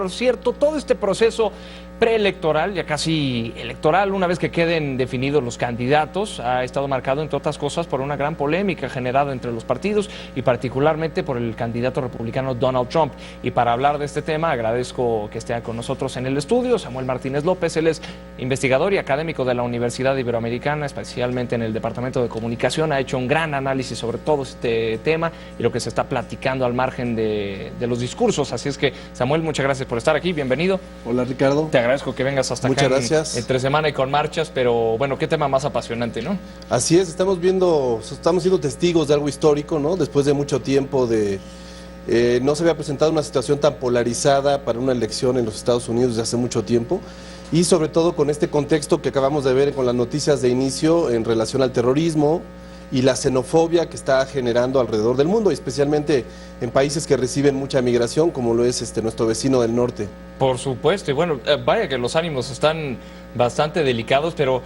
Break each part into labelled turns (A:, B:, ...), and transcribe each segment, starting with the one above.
A: Por cierto, todo este proceso preelectoral, ya casi electoral, una vez que queden definidos los candidatos, ha estado marcado, entre otras cosas, por una gran polémica generada entre los partidos y particularmente por el candidato republicano Donald Trump. Y para hablar de este tema, agradezco que esté con nosotros en el estudio Samuel Martínez López. Él es investigador y académico de la Universidad Iberoamericana, especialmente en el Departamento de Comunicación. Ha hecho un gran análisis sobre todo este tema y lo que se está platicando al margen de los discursos. Así es que, Samuel, muchas gracias por estar aquí. Bienvenido.
B: Hola, Ricardo.
A: Te agradezco que vengas hasta
B: Muchas
A: acá
B: gracias.
A: Entre semana y con marchas, pero bueno, qué tema más apasionante, ¿no?
B: Así es, estamos siendo testigos de algo histórico, ¿no? Después de mucho tiempo no se había presentado una situación tan polarizada para una elección en los Estados Unidos desde hace mucho tiempo, y sobre todo con este contexto que acabamos de ver con las noticias de inicio en relación al terrorismo y la xenofobia que está generando alrededor del mundo, especialmente en países que reciben mucha migración, como lo es nuestro vecino del norte.
A: Por supuesto, y bueno, vaya que los ánimos están bastante delicados, pero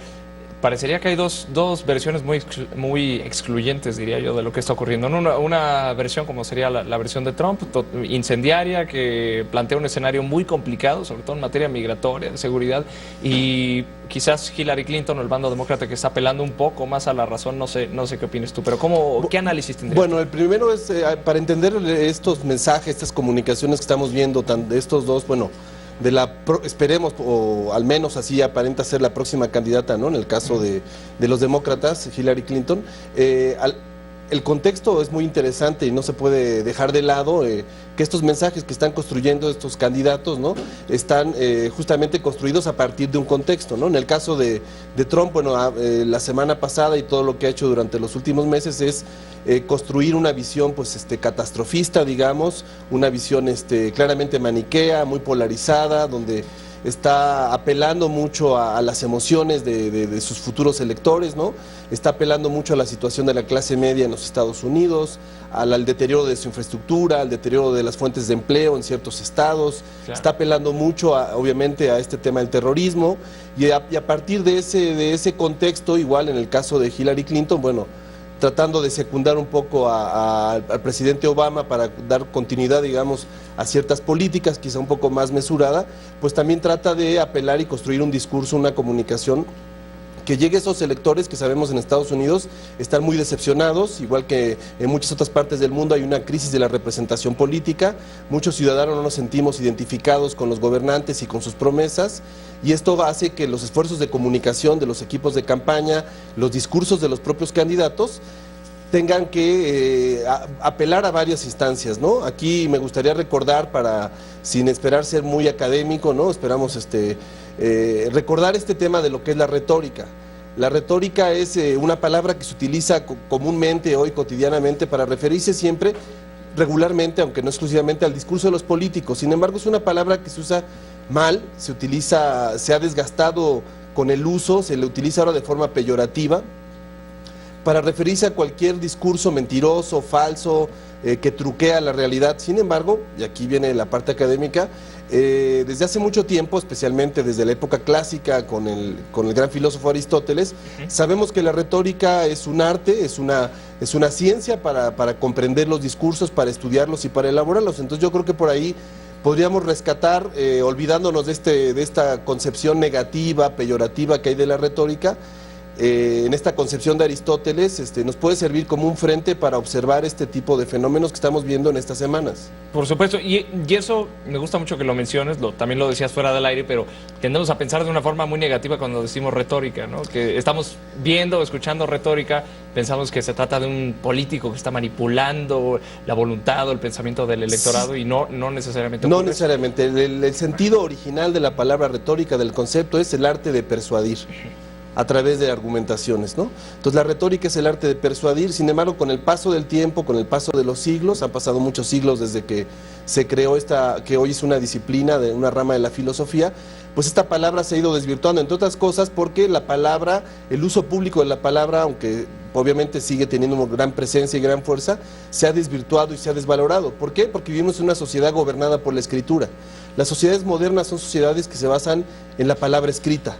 A: parecería que hay dos versiones muy excluyentes, diría yo, de lo que está ocurriendo. Una versión como sería la versión de Trump, incendiaria, que plantea un escenario muy complicado, sobre todo en materia migratoria, de seguridad, y quizás Hillary Clinton o el bando demócrata que está apelando un poco más a la razón. No sé qué opinas tú, pero ¿qué análisis tendrías?
B: Bueno, el primero es, para entender estos mensajes, estas comunicaciones que estamos viendo, de estos dos, bueno, esperemos, o al menos así aparenta ser la próxima candidata, ¿no? En el caso de los demócratas, Hillary Clinton, el contexto es muy interesante y no se puede dejar de lado que estos mensajes que están construyendo estos candidatos, ¿no? Están justamente construidos a partir de un contexto, ¿no? En el caso de Trump, bueno, la semana pasada y todo lo que ha hecho durante los últimos meses es construir una visión pues catastrofista, digamos, una visión claramente maniquea, muy polarizada, donde está apelando mucho a las emociones de sus futuros electores, ¿no? Está apelando mucho a la situación de la clase media en los Estados Unidos, al deterioro de su infraestructura, al deterioro de las fuentes de empleo en ciertos estados. Claro. Está apelando mucho, obviamente, a este tema del terrorismo, y a partir de ese contexto, igual en el caso de Hillary Clinton, bueno, tratando de secundar un poco al presidente Obama para dar continuidad, digamos, a ciertas políticas, quizá un poco más mesurada, pues también trata de apelar y construir un discurso, una comunicación que llegue a esos electores que sabemos en Estados Unidos están muy decepcionados, igual que en muchas otras partes del mundo hay una crisis de la representación política. Muchos ciudadanos no nos sentimos identificados con los gobernantes y con sus promesas, y esto hace que los esfuerzos de comunicación de los equipos de campaña, los discursos de los propios candidatos, tengan que apelar a varias instancias, ¿no? Aquí me gustaría recordar, sin esperar ser muy académico, ¿no? Esperamos recordar este tema de lo que es la retórica. La retórica es una palabra que se utiliza comúnmente hoy, cotidianamente, para referirse siempre, regularmente, aunque no exclusivamente, al discurso de los políticos. Sin embargo, es una palabra que se usa mal, se ha desgastado con el uso, se le utiliza ahora de forma peyorativa, para referirse a cualquier discurso mentiroso, falso, que truquea la realidad. Sin embargo, y aquí viene la parte académica, desde hace mucho tiempo, especialmente desde la época clásica con el gran filósofo Aristóteles, sabemos que la retórica es un arte, es una ciencia para comprender los discursos, para estudiarlos y para elaborarlos. Entonces yo creo que por ahí podríamos rescatar, olvidándonos de esta concepción negativa, peyorativa que hay de la retórica, en esta concepción de Aristóteles, nos puede servir como un frente para observar este tipo de fenómenos que estamos viendo en estas semanas.
A: Por supuesto, y eso me gusta mucho que lo menciones, también lo decías fuera del aire, pero tendemos a pensar de una forma muy negativa cuando decimos retórica, ¿no? Que estamos viendo, escuchando retórica, pensamos que se trata de un político que está manipulando la voluntad o el pensamiento del electorado, sí. Y no necesariamente ocurre.
B: No necesariamente, el sentido original de la palabra retórica, del concepto, es el arte de persuadir a través de argumentaciones, ¿no? Entonces la retórica es el arte de persuadir. Sin embargo, con el paso del tiempo, con el paso de los siglos, han pasado muchos siglos desde que se creó que hoy es una disciplina, de una rama de la filosofía, pues esta palabra se ha ido desvirtuando, entre otras cosas porque la palabra, el uso público de la palabra, aunque obviamente sigue teniendo una gran presencia y gran fuerza, se ha desvirtuado y se ha desvalorado. ¿Por qué? Porque vivimos en una sociedad gobernada por la escritura. Las sociedades modernas son sociedades que se basan en la palabra escrita,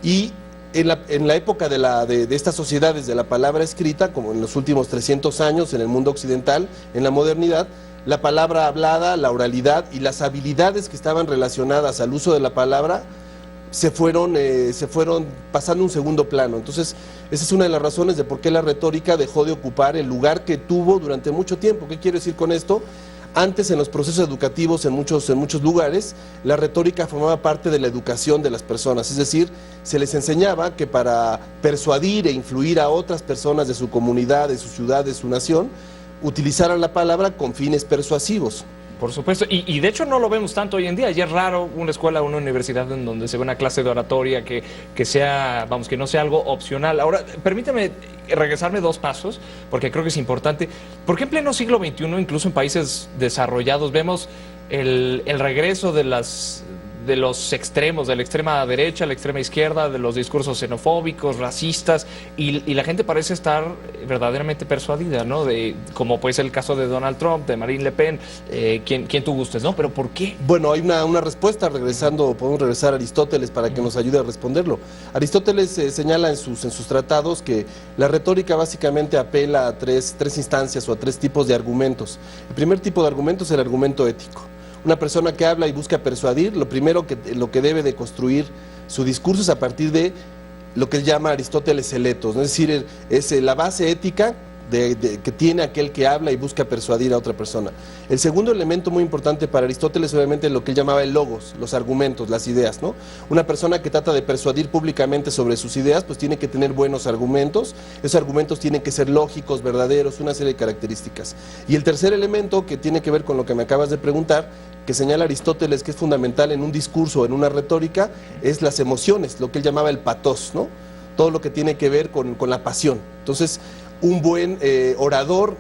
B: y en la época de estas sociedades de la palabra escrita, como en los últimos 300 años en el mundo occidental, en la modernidad, la palabra hablada, la oralidad y las habilidades que estaban relacionadas al uso de la palabra se fueron pasando a un segundo plano. Entonces, esa es una de las razones de por qué la retórica dejó de ocupar el lugar que tuvo durante mucho tiempo. ¿Qué quiero decir con esto? Antes, en los procesos educativos en muchos lugares, la retórica formaba parte de la educación de las personas, es decir, se les enseñaba que para persuadir e influir a otras personas de su comunidad, de su ciudad, de su nación, utilizaran la palabra con fines persuasivos.
A: Por supuesto, y de hecho no lo vemos tanto hoy en día. Ya es raro una escuela o una universidad en donde se ve una clase de oratoria que sea, vamos, que no sea algo opcional. Ahora, permítame regresarme 2 pasos, porque creo que es importante. ¿Por qué en pleno siglo XXI, incluso en países desarrollados, vemos el regreso de los extremos, de la extrema derecha, la extrema izquierda, de los discursos xenofóbicos, racistas, y la gente parece estar verdaderamente persuadida, ¿no? Como puede ser el caso de Donald Trump, de Marine Le Pen, quien tú gustes, ¿no? Pero ¿por qué?
B: Bueno, hay una respuesta, podemos regresar a Aristóteles para que nos ayude a responderlo. Aristóteles señala en sus tratados que la retórica básicamente apela a tres instancias o a 3 tipos de argumentos. El primer tipo de argumento es el argumento ético. Una persona que habla y busca persuadir, lo que debe de construir su discurso es a partir de lo que él llama Aristóteles el etos, ¿no? Es decir, es la base ética que tiene aquel que habla y busca persuadir a otra persona. El segundo elemento muy importante para Aristóteles, obviamente, es lo que él llamaba el logos, los argumentos, las ideas, ¿no? Una persona que trata de persuadir públicamente sobre sus ideas, pues tiene que tener buenos argumentos, esos argumentos tienen que ser lógicos, verdaderos, una serie de características. Y el tercer elemento, que tiene que ver con lo que me acabas de preguntar, que señala Aristóteles que es fundamental en un discurso, en una retórica, es las emociones, lo que él llamaba el patos, ¿no? Todo lo que tiene que ver con la pasión. Entonces, un buen orador,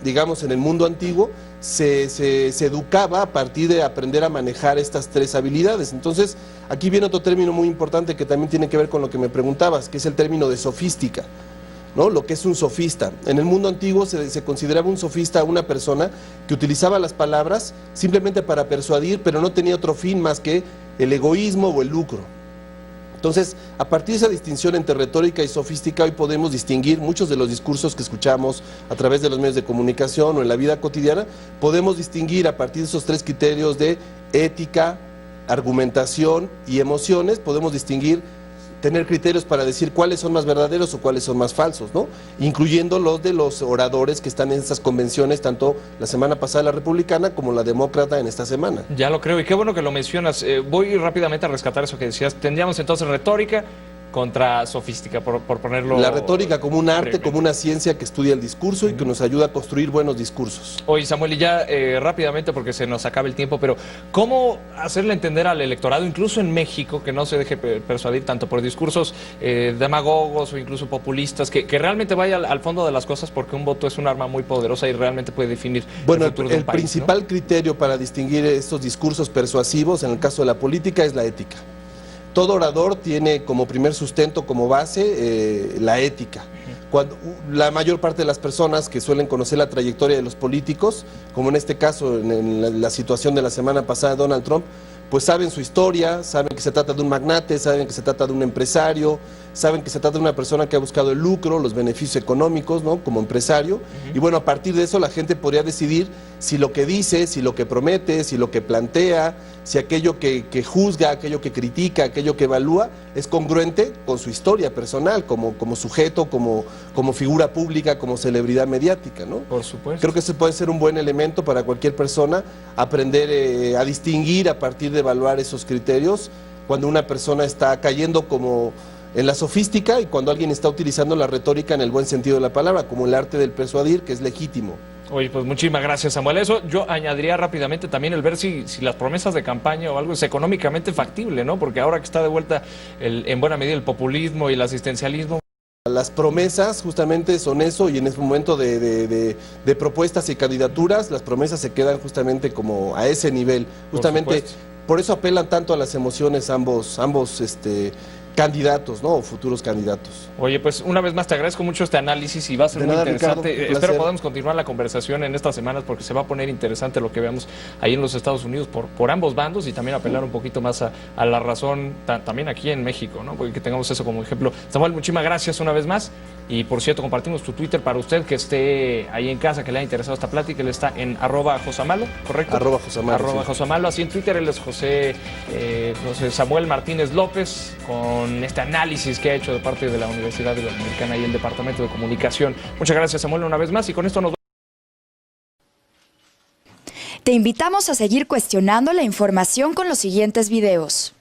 B: digamos, en el mundo antiguo, se educaba a partir de aprender a manejar estas 3 habilidades. Entonces, aquí viene otro término muy importante que también tiene que ver con lo que me preguntabas, que es el término de sofística, ¿no? Lo que es un sofista. En el mundo antiguo se consideraba un sofista una persona que utilizaba las palabras simplemente para persuadir, pero no tenía otro fin más que el egoísmo o el lucro. Entonces, a partir de esa distinción entre retórica y sofística, hoy podemos distinguir muchos de los discursos que escuchamos a través de los medios de comunicación o en la vida cotidiana, podemos distinguir a partir de esos 3 criterios de ética, argumentación y emociones, podemos distinguir, tener criterios para decir cuáles son más verdaderos o cuáles son más falsos, ¿no? Incluyendo los de los oradores que están en estas convenciones, tanto la semana pasada la republicana como la demócrata en esta semana.
A: Ya lo creo, y qué bueno que lo mencionas. Voy rápidamente a rescatar eso que decías. Tendríamos entonces retórica contra sofística, por ponerlo...
B: La retórica como un arte, como una ciencia que estudia el discurso y que nos ayuda a construir buenos discursos.
A: Oye, Samuel, y ya rápidamente, porque se nos acaba el tiempo, pero ¿cómo hacerle entender al electorado, incluso en México, que no se deje persuadir tanto por discursos demagogos o incluso populistas, que realmente vaya al fondo de las cosas, porque un voto es un arma muy poderosa y realmente puede definir el futuro de un país,
B: principal,
A: ¿no?
B: criterio para distinguir estos discursos persuasivos en el caso de la política es la ética. Todo orador tiene como primer sustento, como base, la ética. Cuando la mayor parte de las personas que suelen conocer la trayectoria de los políticos, como en este caso, en la situación de la semana pasada de Donald Trump, pues saben su historia, saben que se trata de un magnate, saben que se trata de un empresario, saben que se trata de una persona que ha buscado el lucro, los beneficios económicos, ¿no? Como empresario. Y bueno, a partir de eso la gente podría decidir si lo que dice, si lo que promete, si lo que plantea, si aquello que juzga, aquello que critica, aquello que evalúa, es congruente con su historia personal, como sujeto, como figura pública, como celebridad mediática, ¿no?
A: Por supuesto.
B: Creo que ese puede ser un buen elemento para cualquier persona, aprender a distinguir a partir de evaluar esos criterios, cuando una persona está cayendo como en la sofística y cuando alguien está utilizando la retórica en el buen sentido de la palabra, como el arte del persuadir, que es legítimo.
A: Oye, pues muchísimas gracias, Samuel. Eso yo añadiría rápidamente también el ver si las promesas de campaña o algo es económicamente factible, ¿no? Porque ahora que está de vuelta en buena medida el populismo y el asistencialismo.
B: Las promesas justamente son eso, y en este momento de propuestas y candidaturas, las promesas se quedan justamente como a ese nivel. Justamente por eso apelan tanto a las emociones ambos candidatos, ¿no? O futuros candidatos.
A: Oye, pues una vez más te agradezco mucho este análisis y va a ser
B: De
A: muy
B: nada,
A: interesante.
B: Ricardo,
A: Espero podamos continuar la conversación en estas semanas porque se va a poner interesante lo que veamos ahí en los Estados Unidos por ambos bandos y también apelar un poquito más a la razón también aquí en México, ¿no? Porque que tengamos eso como ejemplo. Samuel, muchísimas gracias una vez más y por cierto compartimos tu Twitter para usted que esté ahí en casa, que le haya interesado esta plática. Él está en @Josamalo, ¿correcto?
B: @Josamalo. Sí.
A: Josamalo, así en Twitter. Él es José Samuel Martínez López con este análisis que ha hecho de parte de la Universidad Iberoamericana y el Departamento de Comunicación. Muchas gracias, Samuel, una vez más y con esto nos
C: Te invitamos a seguir cuestionando la información con los siguientes videos.